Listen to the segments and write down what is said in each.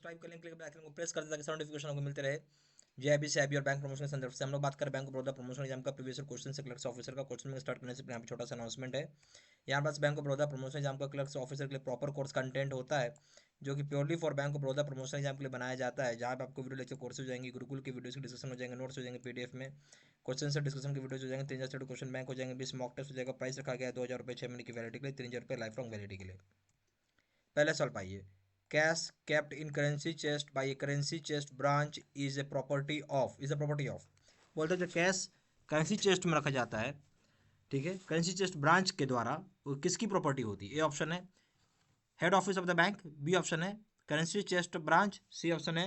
Subscribe कर लें, click bell icon को प्रेस कर दें ताकि नोटिफिकेशन आपको मिलते रहे। जेआईबी से आईबी और बैंक प्रमोशन के संदर्भ से हम लोग बात करें bank of Baroda promotion exam का प्रीवियस क्वेश्चन से क्लर्क्स ऑफिसर का क्वेश्चन में स्टार्ट करने से यहाँ पे छोटा सा अनाउंसमेंट है। यहाँ पास bank of Baroda promotion exam का क्लर्क्स ऑफिसर के लिए प्रॉपर कोर्स कंटेंट होता है जो कि purely for bank of Baroda promotion exam के लिए बनाया जाता है, जहाँ पे आपको वीडियो लेक्चर कोर्स हो जाएंगे, गुरुकुल की वीडियोस की डिस्कशन हो जाएंगे, नोट्स हो जाएंगे पीडीएफ में, क्वेश्चन से डिस्कशन की वीडियोस हो जाएंगे, 3000 क्वेश्चन बैंक हो जाएंगे, 20 मॉक टेस्ट हो जाएगा। प्राइस रखा गया है 2000 रुपये 6 महीने की वैलिडिटी के लिए, 3000 रुपये लाइफ लॉन्ग वैलिडिटी के लिए। पहले सवाल पाइए, cash kept in currency chest by a currency chest branch is a property of, is a property of. बोलते हैं जो कैश करेंसी चेस्ट में रखा जाता है, ठीक है, करेंसी चेस्ट ब्रांच के द्वारा, वो किसकी प्रॉपर्टी होती है? ए ऑप्शन है head office of the bank, B option है currency chest branch, C option है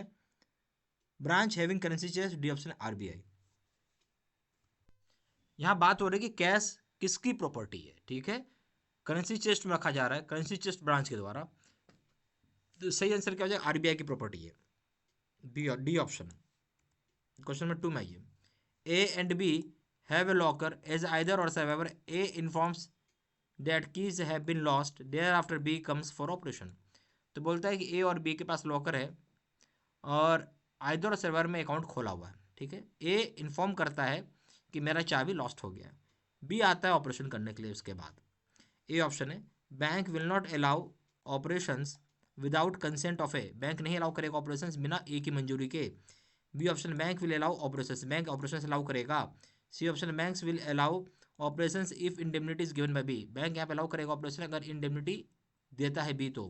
branch having currency chest, D option है आरबीआई। यहां बात हो रही है कि कैश किसकी प्रॉपर्टी है, ठीक है, करेंसी चेस्ट में रखा जा रहा है करेंसी चेस्ट ब्रांच के द्वारा, तो सही आंसर क्या हो जाएगा? आरबीआई की प्रॉपर्टी है, बी और डी ऑप्शन। क्वेश्चन नंबर 2 में आइए, A and B have a locker as either or survivor A informs that keys have been lost thereafter B comes for operation. तो बोलता है कि ए और बी के पास लॉकर है और आइदर और सर्वर में अकाउंट खोला हुआ है, ठीक है। ए इन्फॉर्म करता है कि मेरा चाबी लॉस्ट हो गया है, बी आता है ऑपरेशन करने के लिए उसके बाद। ए ऑप्शन है bank will not allow operations without consent of A, bank नहीं अलाउ करेगा ऑपरेशंस बिना ए की मंजूरी के। B option bank will allow operations, bank operations allow करेगा। C option banks will allow operations if indemnity is given by B, bank यहाँ पे allow करेगा ऑपरेशन अगर इंडेमनिटी देता है बी तो।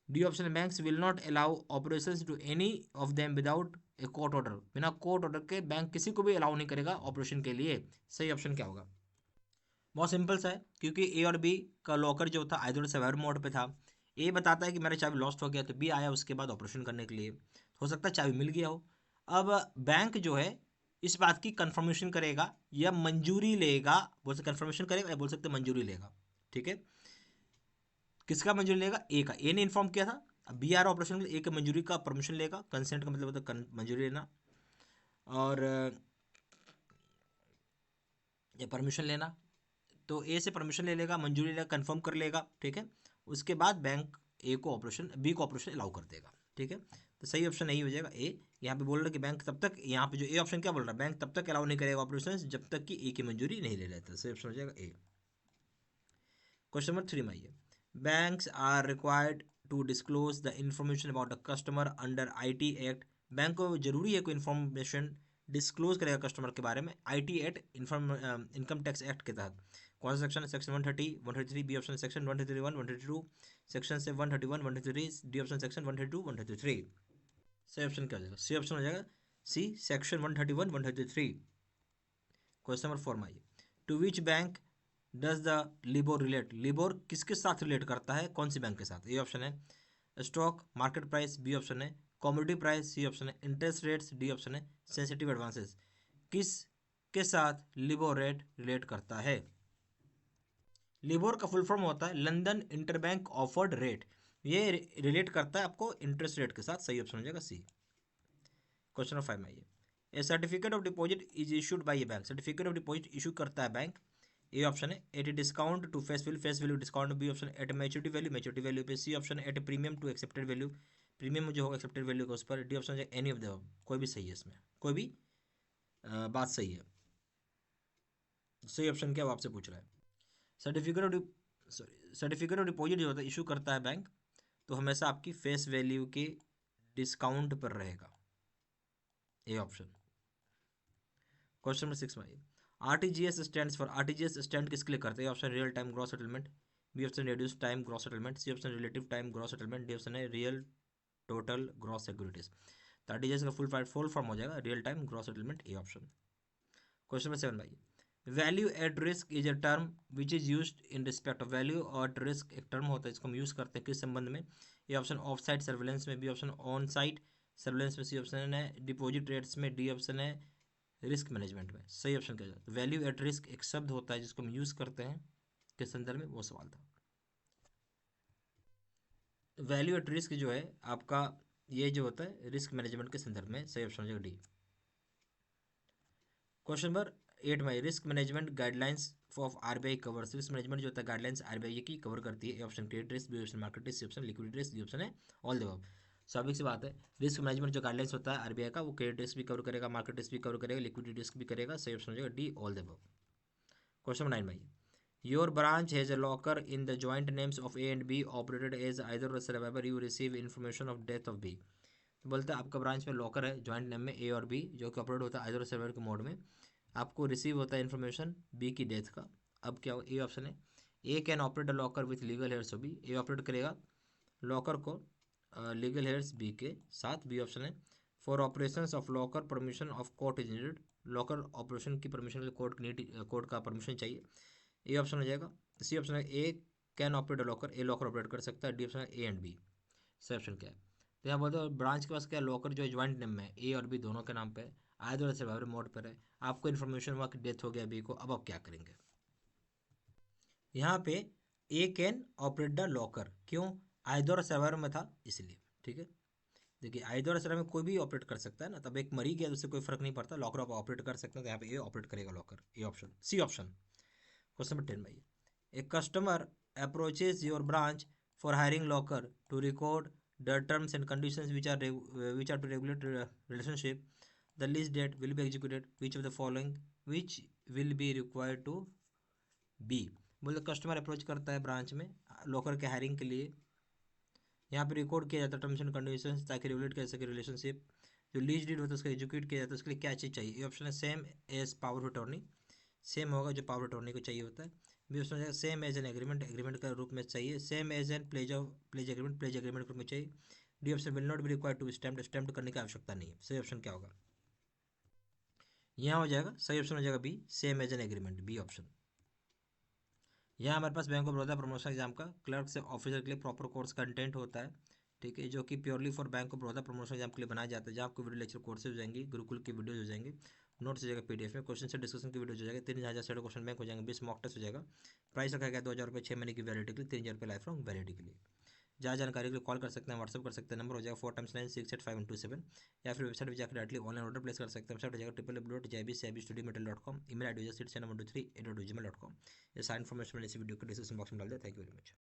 D option banks will not allow operations to any of them without a court order, बिना court order के bank किसी को भी अलाउ नहीं करेगा ऑपरेशन के लिए। सही ऑप्शन क्या होगा? बहुत सिंपल सा है, क्योंकि ए और बी का लॉकर जो था आइदर सर्वाइवर मोड पे था। ए बताता है कि मेरा चाबी लॉस्ट हो गया, तो बी आया उसके बाद ऑपरेशन करने के लिए, हो सकता है चाबी मिल गया हो। अब बैंक जो है इस बात की कंफर्मेशन करेगा या मंजूरी लेगा, बोल सकते कंफर्मेशन करेगा या बोल सकते मंजूरी लेगा, ठीक है। किसका मंजूरी लेगा? ए का, ए ने इन्फॉर्म किया था, अब बी आ रहा ऑपरेशन के लिए, ए के मंजूरी का परमिशन लेगा, कंसेंट का मतलब होता है मंजूरी लेना और या परमिशन लेना। तो ए से परमिशन ले लेगा, मंजूरी लेगा, कंफर्म कर लेगा, ठीक है। उसके बाद बैंक ए को ऑपरेशन, बी को ऑपरेशन अलाउ कर देगा, ठीक है। तो सही ऑप्शन यही हो जाएगा ए। यहाँ पे बोल रहा है कि बैंक तब तक, यहाँ पे जो ए ऑप्शन क्या बोल रहा है, बैंक तब तक अलाउ नहीं करेगा ऑपरेशन जब तक कि ए की मंजूरी नहीं ले लेता। सही ऑप्शन हो जाएगा ए। क्वेश्चन नंबर 3 में आइए, banks are required to disclose the information about a customer under IT act, bank को जरूरी है कोई इन्फॉर्मेशन डिस्क्लोज करेगा कस्टमर के बारे में IT act income tax act के तहत। कौन सा section? Section 130 133, B option section 131 132, section से 131 133, डी ऑप्शन सेक्शन 132 133। सही ऑप्शन क्या हो जाएगा? सी ऑप्शन हो जाएगा सी, सेक्शन 131 133। क्वेश्चन नंबर 4 में आइए, to which bank does the LIBOR relate, LIBOR किसके साथ रिलेट करता है, कौन सी बैंक के साथ? ए ऑप्शन है stock market price, B option है कॉमोडिटी प्राइस, सी ऑप्शन है इंटरेस्ट रेट्स, डी ऑप्शन है सेंसिटिव एडवांसेस। किस के साथ लिबोर रेट रिलेट करता है? लिबोर का फुल फॉर्म होता है लंदन इंटरबैंक ऑफर्ड रेट, ये रिलेट करता है आपको इंटरेस्ट रेट के साथ। सही ऑप्शन हो जाएगा सी। क्वेश्चन नंबर 5 में आइए, a certificate of deposit is issued by a bank, certificate of deposit issue करता है बैंक। ए ऑप्शन है at discount to face value discount, B option at maturity value pay, C option at premium to accepted value, premium जो होगा accepted value का उस पर, D option है any of the, कोई भी सही है इसमें, कोई भी बात सही है। सही ऑप्शन क्या वो आपसे पूछ रहा है? Certificate of sorry certificate of deposit जो होता है इशू करता है बैंक, तो हमेशा आपकी फेस वैल्यू के डिस्काउंट पर रहेगा, ए ऑप्शन। क्वेश्चन नंबर 6 में आइए, RTGS stand for, RTGS stand किसके लिए करते हैं? Option real time gross settlement, B option reduce time gross settlement, C option relative time gross settlement, D option है रियल टोटल ग्रॉस सिक्योरिटीज। तो RTGS का full form हो जाएगा real time gross settlement, A option. Question number 7 भाई, value at risk is a term which is use in respect of, value at risk एक term होता है, इसको हम यूज करते हैं किस संबंध में? A option off site surveillance में, B option on site surveillance में, सी ऑप्शन है डिपॉजिट रेट्स में, डी ऑप्शन है रिस्क मैनेजमेंट में। सही ऑप्शन क्या है? वैल्यू एट रिस्क एक शब्द होता है जिसको हम यूज करते हैं किस संदर्भ में, वो सवाल था। वैल्यू एट रिस्क जो है आपका, ये जो होता है रिस्क मैनेजमेंट के संदर्भ में। सही ऑप्शन हो जाएगा डी। क्वेश्चन नंबर 8 में, risk management guidelines of RBI covers, risk management जो होता है गाइडलाइंस आरबीआई की कवर करती है। A option credit risk, B option market risk, C option liquidity risk, D option है ऑल द अबव। स्वाभाविक सी बात है, रिस्क मैनेजमेंट जो गाइडलाइंस होता है आरबीआई का, वो क्रेडिट रिस्क भी कवर करेगा, मार्केट रिस्क भी कवर करेगा, लिक्विडिटी रिस्क भी करेगा। सही ऑप्शन हो जाएगा D, all the above. Question number 9 भाई, your branch has a locker in the joint names of A and B operated as either survivor, you receive information of death of B. तो बोलते हैं आपका branch में locker है joint name में ए और B, जो कि ऑपरेट होता है आइदर सर्वाइवर के मोड में, आपको रिसीव होता है इन्फॉर्मेशन बी की डेथ का। अब क्या हो, ए ऑप्शन है, A can operate a locker with legal heirs of B, A operate करेगा लॉकर को लीगल हेयर्स बी के साथ। बी ऑप्शन है, for operations of locker permission of court is needed, locker operation की permission के लिए court का permission चाहिए। ए ऑप्शन हो जाएगा। सी ऑप्शन है, A can operate a locker, A locker operate कर सकता है। डी ऑप्शन है A and B. C option क्या है, तो यहाँ बोलते हैं ब्रांच के पास क्या लॉकर जो है ज्वाइंट नेम में है, ए और बी दोनों के नाम पे है, आइदर सर्वाइवर मोड पर है, आपको इन्फॉर्मेशन हुआ कि डेथ हो गया बी को, अब आप क्या करेंगे। यहाँ पे ए कैन ऑपरेट द लॉकर, क्यों, आइदर सर्वाइवर में था इसलिए, ठीक है। देखिए आइदर सर्वाइवर में कोई भी ऑपरेट कर सकता है ना, तब एक मरी गया तो उससे कोई फर्क नहीं पड़ता, लॉकर आप ऑपरेट कर सकते हैं, तो यहाँ पे ए ऑपरेट करेगा locker, A option, C option. Question number 10 भाई, a customer approaches your branch for hiring locker to record the terms and conditions which are to regulate relationship, the lease date will be executed, which of the following which will be required to be। बोले customer approach करता है branch में locker के hiring के लिए, यहाँ पे record किया जाता है टर्म्स एंड कंडीशंस ताकि रेगुलेट कर सके रिलेशनशिप। जो लीज डीड होता है उसका एजुकेट किया जाता है, उसके लिए क्या चीज़ चाहिए। ये ऑप्शन है same as power of attorney, same होगा जो पावर ऑफ अटॉर्नी को चाहिए होता है। बी ऑप्शन है same as an agreement, agreement का रूप में चाहिए। Same as an pledge agreement, pledge agreement के रूप में चाहिए। D option will not be required to stamp, stamp करने की आवश्यकता नहीं है। सही ऑप्शन क्या होगा, यहाँ हो जाएगा सही ऑप्शन हो जाएगा B, same as an agreement, B option. यहाँ हमारे पास bank of Baroda promotion exam का क्लर्क से ऑफिसर के लिए प्रॉपर कोर्स कंटेंट होता है, ठीक है, जो कि purely for bank of Baroda promotion exam के लिए बनाया जाता है, जहाँ आपको वीडियो लेक्चर कोर्सेज हो जाएंगे, गुरुकुल की वीडियोज हो जाएंगे, नोट्स हो जाएगा पीडीएफ में, क्वेश्चन से डिस्कशन की वीडियो हो जाएगा, 3000 से क्वेश्चन बैंक हो जाएंगे, 20 मॉक टेस्ट हो जाएगा। प्राइस रखा गया 2000 रुपये 6 महीने की वैलिडिटी के लिए, 3000 रुपये लाइफ लॉन्ग वैलिडिटी के लिए। जहाँ जानकारी के लिए कॉल कर सकते हैं, व्हाट्सअप कर सकते हैं, नंबर हो जाएगा 4x9685127, या फिर वेबसाइट पर जाकर डायरेक्टली ऑनलाइन ऑर्डर प्लेस कर सकते हैं। वेबसाइट हो जाएगा www.jibstudymetal.com, email ID हो जाएगा 671238@gmail.com। ये सारी इन्फॉर्मेशन मैंने इस वीडियो के डिस्क्रिप्शन बॉक्स में डाल दिया। Thank you very much.